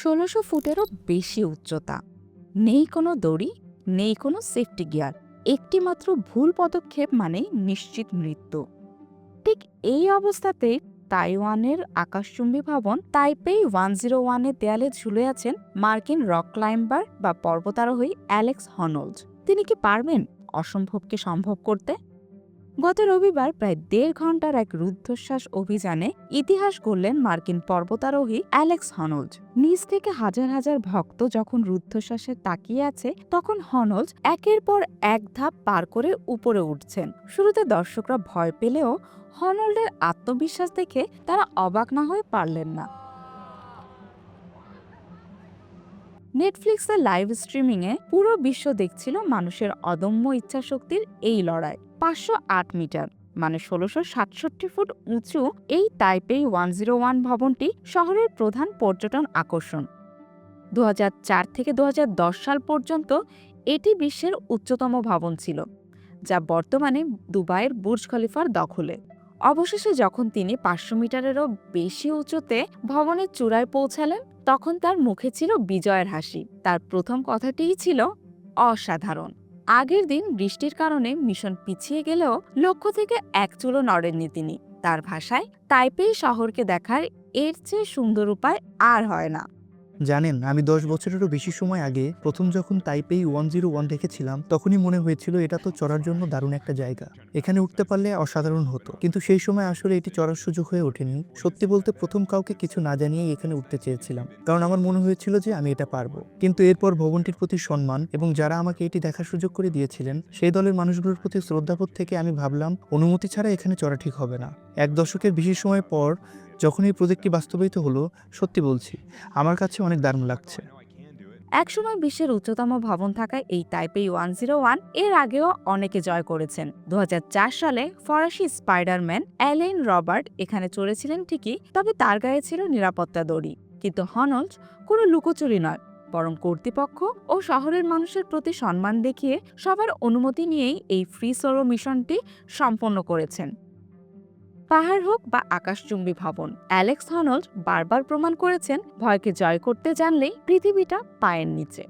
১৬০০ ফুটেরও বেশি উচ্চতা, নেই কোনো দড়ি, নেই কোনো সেফটি গিয়ার, একটিমাত্র ভুল পদক্ষেপ মানেই নিশ্চিত মৃত্যু। ঠিক এই অবস্থাতেই তাইওয়ানের আকাশচুম্বী ভবন তাইপেই 101-এর দেয়ালে ঝুলে আছেন মার্কিন রক ক্লাইম্বার বা পর্বতারোহী অ্যালেক্স হনল্ড। তিনি কি পারবেন অসম্ভবকে সম্ভব করতে? গত রবিবার প্রায় ১.৫ ঘন্টার এক রুদ্ধশ্বাস অভিযানে ইতিহাস গড়লেন মার্কিন পর্বতারোহী অ্যালেক্স হনল্ড। নিচ থেকে হাজার হাজার ভক্ত যখন রুদ্ধশ্বাসে তাকিয়ে আছে, তখন হনল্ড একের পর এক ধাপ পার করে উপরে উঠছেন। শুরুতে দর্শকরা ভয় পেলেও হনল্ডের আত্মবিশ্বাস দেখে তারা অবাক না হয়ে পারলেন না। নেটফ্লিক্সের লাইভ স্ট্রিমিংয়ে পুরো বিশ্ব দেখছিল মানুষের অদম্য ইচ্ছাশক্তির এই লড়াই। ৫০৮ মিটার মানে ১৬৬৭ ফুট উঁচু এই তাইপেই 101 ভবনটি শহরের প্রধান পর্যটন আকর্ষণ। ২০০৪ থেকে ২০১০ সাল পর্যন্ত এটি বিশ্বের উচ্চতম ভবন ছিল, যা বর্তমানে দুবাইয়ের বুর্জ খলিফার দখলে। অবশেষে যখন তিনি ৫০০ মিটারেরও বেশি উঁচুতে ভবনের চূড়ায় পৌঁছালেন, তখন তার মুখে ছিল বিজয়ের হাসি। তার প্রথম কথাটিই ছিল অসাধারণ। আগের দিন বৃষ্টির কারণে মিশন পিছিয়ে গেলেও লক্ষ্য থেকে এক চুলো নড়েননি তিনি। তার ভাষায়, তাইপেই শহরকে দেখার এর চেয়ে সুন্দর উপায় আর হয় না। জানেন, আমি ১০ বছরেরও বেশি সময় আগে প্রথম যখন তাইপেই 101 দেখেছিলাম, তখনই মনে হয়েছিল এটা তো চড়ার জন্য দারুণ একটা জায়গা। এখানে উঠতে পারলে অসাধারণ হতো। কিন্তু সেই সময় আসলে এটি চড়ার সুযোগ হয়ে ওঠেনি। সত্যি বলতে প্রথম কাউকে কিছু না জানিয়েই এখানে উঠতে চেয়েছিলাম, কারণ আমার মনে হয়েছিল যে আমি এটা পারবো। কিন্তু এরপর ভবনটির প্রতি সম্মান এবং যারা আমাকে এটি দেখার সুযোগ করে দিয়েছিলেন সেই দলের মানুষগুলোর প্রতি শ্রদ্ধাবোধ থেকে আমি ভাবলাম অনুমতি ছাড়া এখানে চড়া ঠিক হবে না। ১ দশকের বেশি সময় পর যখন এই প্রজেক্টটি বাস্তবায়িত হলো, সত্যি বলছি আমার কাছে অনেক দারুণ লাগছে। একসময় বিশ্বের উচ্চতম ভবন থাকায় এই তাইপেই 101 এর আগেও অনেকে জয় করেছেন। ২০০৪ সালে ফরাসি স্পাইডারম্যান অ্যালেন রবার্ট এখানে চড়েছিলেন ঠিকই, তবে তার গায়ে ছিল নিরাপত্তা দড়ি। কিন্তু হনল্ড কোনো লুকোচুরি নয়, বরং কর্তৃপক্ষ ও শহরের মানুষের প্রতি সম্মান দেখিয়ে সবার অনুমতি নিয়েই এই ফ্রি সোলো মিশনটি সম্পন্ন করেছেন। পাহাড় হোক বা আকাশচুম্বী ভবন, অ্যালেক্স হনল্ড বারবার প্রমাণ করেছেন ভয়কে জয় করতে জানলেই পৃথিবীটা পায়ের নিচে।